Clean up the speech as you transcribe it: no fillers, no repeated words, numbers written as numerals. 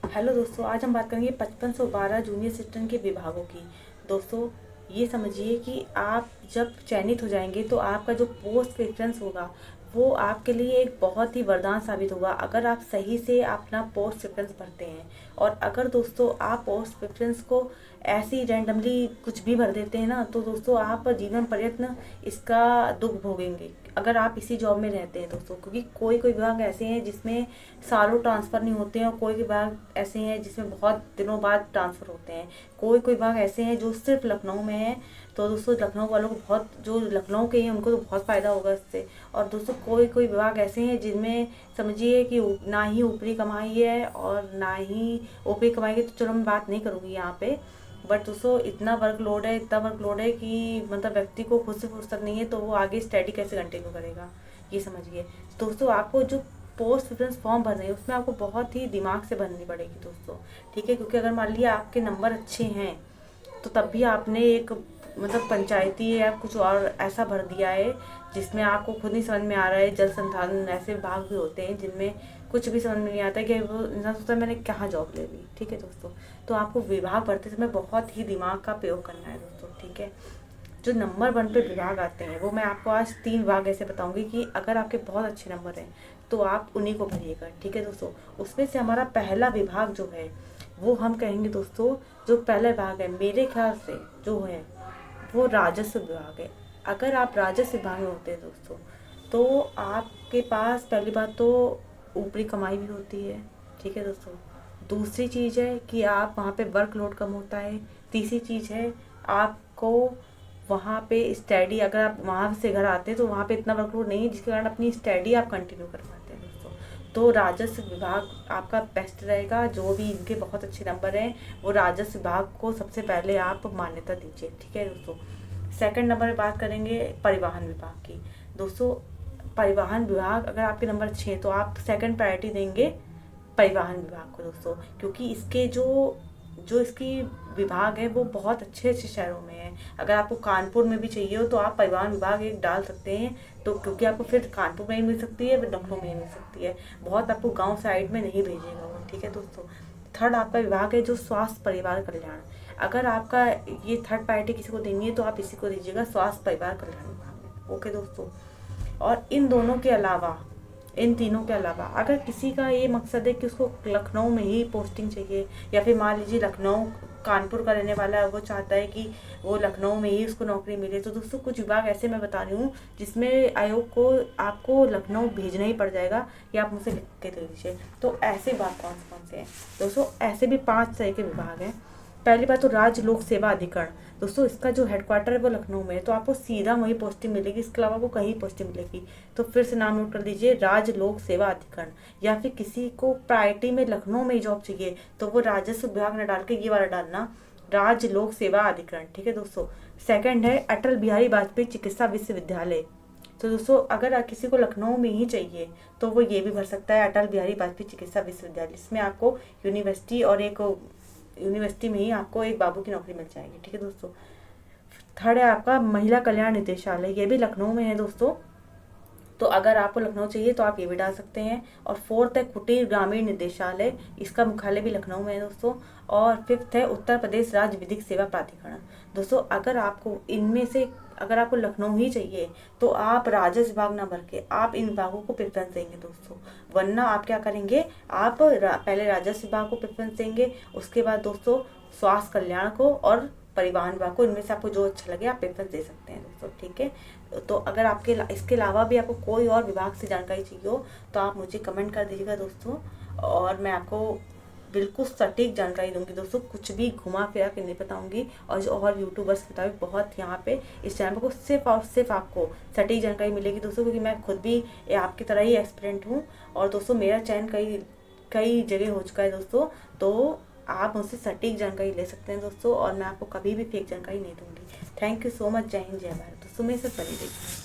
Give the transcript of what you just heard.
Hello दोस्तों, आज हम बात करेंगे 5512 जूनियर असिस्टेंट के विभागों की। दोस्तों, ये समझिए कि आप जब चयनित हो जाएंगे तो आपका जो पोस्ट प्रेफरेंस होगा वो आपके लिए एक बहुत ही वरदान साबित होगा, अगर आप सही से अपना पोस्ट प्रेफरेंस भरते हैं। और अगर दोस्तों आप पोस्ट प्रेफरेंस को ऐसे ही रैंडमली कुछ भी भर देते हैं ना, तो दोस्तों आप जीवन पर्यंत इसका दुख भोगेंगे अगर आप इसी जॉब में रहते हैं दोस्तों। क्योंकि कोई कोई विभाग ऐसे हैं जिसमें सालों ट्रांसफ़र नहीं होते हैं, और कोई विभाग ऐसे हैं जिसमें बहुत दिनों बाद ट्रांसफ़र होते हैं। कोई कोई विभाग ऐसे हैं जो सिर्फ लखनऊ में है। तो दोस्तों लखनऊ वालों को बहुत, जो लखनऊ के हैं उनको तो बहुत फ़ायदा होगा इससे। और दोस्तों कोई कोई विभाग ऐसे हैं जिनमें समझिए कि ना ही ऊपरी कमाई है और ना ही ऊपरी कमाई की, तो चलो मैं बात नहीं करूँगी यहाँ पे। बट दोस्तों इतना वर्कलोड है, इतना वर्कलोड है कि मतलब व्यक्ति को खुद से फुर्सत नहीं है, तो वो आगे स्टडी कैसे कंटिन्यू करेगा, ये समझिए। दोस्तों आपको जो पोस्ट प्रेफरेंस फॉर्म भर रहे हैं उसमें आपको बहुत ही दिमाग से भरनी पड़ेगी दोस्तों, ठीक है। क्योंकि अगर मान लिया आपके नंबर अच्छे हैं तो तब भी आपने एक मतलब पंचायती या कुछ और ऐसा भर दिया है जिसमें आपको खुद नहीं समझ में आ रहा है। जल संसाधन ऐसे विभाग भी होते हैं जिनमें कुछ भी समझ में नहीं आता है कि वो इंसान सोचता है मैंने कहाँ जॉब ले ली, ठीक है दोस्तों। तो आपको विभाग भरते समय बहुत ही दिमाग का प्रयोग करना है दोस्तों, ठीक है। जो नंबर 1 पे विभाग आते हैं वो मैं आपको आज 3 विभाग ऐसे बताऊंगी कि अगर आपके बहुत अच्छे नंबर हैं तो आप उन्हीं को भरिएगा, ठीक है दोस्तों। उसमें से हमारा पहला विभाग जो है वो हम कहेंगे दोस्तों, जो पहला विभाग है मेरे ख्याल से जो है वो राजस्व विभाग है। अगर आप राजस्व विभाग में होते हैं दोस्तों तो आपके पास पहली बात तो ऊपरी कमाई भी होती है, ठीक है दोस्तों। दूसरी चीज़ है कि आप वहाँ पे वर्कलोड कम होता है। तीसरी चीज़ है आपको वहाँ पे स्टडी, अगर आप वहाँ से घर आते हैं तो वहाँ पे इतना वर्कलोड नहीं है जिसके कारण अपनी स्टडी आप कंटिन्यू कर पाते हैं दोस्तों। तो राजस्व विभाग आपका बेस्ट रहेगा। जो भी इनके बहुत अच्छे नंबर हैं वो राजस्व विभाग को सबसे पहले आप मान्यता दीजिए, ठीक है दोस्तों। सेकंड नंबर में बात करेंगे परिवहन विभाग की। दोस्तों परिवहन विभाग अगर आपके नंबर अच्छे हैं तो आप सेकंड प्रायोरिटी देंगे परिवहन विभाग को दोस्तों, क्योंकि इसके जो जो इसकी विभाग है वो बहुत अच्छे अच्छे शहरों में है। अगर आपको कानपुर में भी चाहिए हो तो आप परिवहन विभाग एक डाल सकते हैं, तो क्योंकि आपको फिर कानपुर में ही मिल सकती है, फिर लखनऊ में ही मिल सकती है। बहुत आपको गांव साइड में नहीं भेजेगा वो, ठीक है दोस्तों। थर्ड आपका विभाग है जो स्वास्थ्य परिवार कल्याण। अगर आपका ये थर्ड प्रायोरिटी किसी को देनी है तो आप इसी को दीजिएगा, स्वास्थ्य परिवार कल्याण विभाग में, ओके दोस्तों। और इन दोनों के अलावा, इन तीनों के अलावा अगर किसी का ये मकसद है कि उसको लखनऊ में ही पोस्टिंग चाहिए, या फिर मान लीजिए लखनऊ कानपुर का रहने वाला है, वो चाहता है कि वो लखनऊ में ही उसको नौकरी मिले, तो दोस्तों कुछ विभाग ऐसे मैं बता रही हूँ जिसमें आयोग को आपको लखनऊ भेजना ही पड़ जाएगा, या आप मुझसे लिख के दे दीजिए। तो ऐसे विभाग कौन कौन से हैं दोस्तों? ऐसे भी 5 तरह के विभाग हैं। पहली बात तो राज्य लोक सेवा अधिकरण। दोस्तों इसका जो हेडक्वार्टर है वो लखनऊ में है, तो आपको सीधा वही पोस्टिंग मिलेगी, इसके अलावा आपको कहीं पोस्टिंग मिलेगी। तो फिर से नाम नोट कर लीजिए, राज्य लोक सेवा अधिकरण। या फिर किसी को प्रायोरिटी में लखनऊ में ही जॉब चाहिए तो वो राजस्व विभाग ने डाल के ये वाला डालना, राज्य लोक सेवा अधिकरण, ठीक है दोस्तों। सेकंड है अटल बिहारी वाजपेयी चिकित्सा विश्वविद्यालय। तो दोस्तों अगर किसी को लखनऊ में ही चाहिए तो वो ये भी भर सकता है, अटल बिहारी वाजपेयी चिकित्सा विश्वविद्यालय। इसमें आपको यूनिवर्सिटी और एक यूनिवर्सिटी में ही आपको एक बाबू की नौकरी मिल जाएगी, ठीक है दोस्तों। थर्ड है आपका महिला कल्याण निदेशालय, ये भी लखनऊ में है दोस्तों। तो अगर आपको लखनऊ चाहिए तो आप ये भी डाल सकते हैं। और फोर्थ है कुटीर ग्रामीण निदेशालय, इसका मुख्यालय भी लखनऊ में है दोस्तों। और फिफ्थ है उत्तर प्रदेश राज्य विधिक सेवा प्राधिकरण। दोस्तों अगर आपको इनमें से अगर आपको लखनऊ ही चाहिए तो आप राजस्व विभाग ना भर के आप इन विभागों को प्रेफरेंस देंगे दोस्तों। वरना आप क्या करेंगे, आप पहले राजस्व विभाग को प्रेफरेंस देंगे, उसके बाद दोस्तों स्वास्थ्य कल्याण को और परिवहन विभाग को। इनमें से आपको जो अच्छा लगे आप प्रेफरेंस दे सकते हैं दोस्तों, ठीक है। तो अगर आपके इसके अलावा भी आपको कोई और विभाग से जानकारी चाहिए हो तो आप मुझे कमेंट कर दीजिएगा दोस्तों, और मैं आपको बिल्कुल सटीक जानकारी दूंगी दोस्तों, कुछ भी घुमा फिरा के नहीं बताऊंगी। और जो और यूट्यूबर्स बताए बहुत यहाँ पे इस चैनल को सिर्फ और सिर्फ आपको सटीक जानकारी मिलेगी दोस्तों, क्योंकि मैं खुद भी आपकी तरह ही एक्सपीरियंट हूँ। और दोस्तों मेरा चैनल कई कई जगह हो चुका है दोस्तों, तो आप मुझसे सटीक जानकारी ले सकते हैं दोस्तों, और मैं आपको कभी भी फेक जानकारी नहीं दूंगी। Thank you so much. जय हिंद जय भारत दोस्तों, मेरे साथ बनी रहिए।